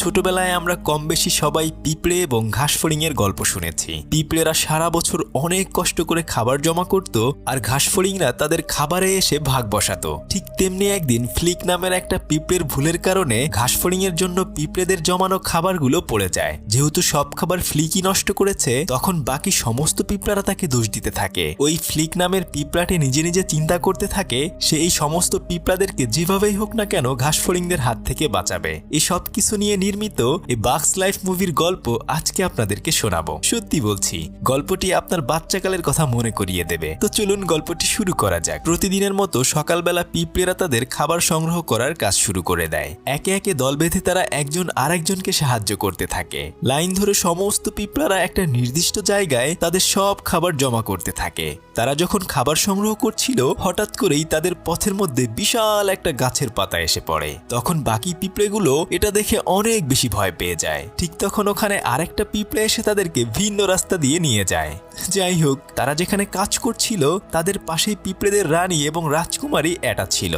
ছোটবেলায় আমরা কম বেশি সবাই পিঁপড়ে এবং ঘাসফড়িংয়ের গল্প শুনেছি। পিঁপড়েরা সারা বছর অনেক কষ্ট করে খাবার জমা করত, আর ঘাসফড়িংরা তাদের খাবারে এসে ভাগ বসাতো। ঠিক তেমনি একদিন ফ্লিক নামের একটা পিঁপড়ের ভুলের কারণে ঘাসফড়িংয়ের জন্য পিঁপড়েদের জমানো খাবারগুলো পড়ে যায়। যেহেতু সব খাবার ফ্লিকই নষ্ট করেছে, তখন বাকি সমস্ত পিঁপড়ারা তাকে দোষ দিতে থাকে। ওই ফ্লিক নামের পিঁপড়াটি নিজে নিজে চিন্তা করতে থাকে সে এই সমস্ত পিঁপড়াদেরকে যেভাবেই হোক না কেন ঘাসফড়িংদের হাত থেকে বাঁচাবে। এই সব কিছু নিয়ে নির্মিত এই বাগস লাইফ মুভির গল্প আজকে আপনাদেরকে শোনাবো। সত্যি বলছি, গল্পটি আপনার বাচ্চাকালের কথা মনে করিয়ে দেবে। তো চলুন গল্পটি শুরু করা যাক। প্রতিদিনের মতো সকালবেলা পিঁপড়েরা তাদের খাবার সংগ্রহ করার কাজ শুরু করে দেয়। একে একে দল বেঁধে তারা একজন আরেকজনকে সাহায্য করতে থাকে। লাইন ধরে সমস্ত পিঁপড়ারা একটা নির্দিষ্ট জায়গায় তাদের সব খাবার জমা করতে থাকে। তারা যখন খাবার সংগ্রহ করছিল, হঠাৎ করেই তাদের পথের মধ্যে বিশাল একটা গাছের পাতা এসে পড়ে। তখন বাকি পিঁপড়েগুলো এটা দেখে অনেক বেশি ভয় পেয়ে যায়। ঠিক তখন ওখানে আরেকটা পিঁপড়ে এসে তাদেরকে ভিন্ন রাস্তা দিয়ে নিয়ে যায়। যাই হোক, তারা যেখানে কাজ করছিল তাদের পাশেই পিঁপড়েদের রানী এবং রাজকুমারী এটা ছিল।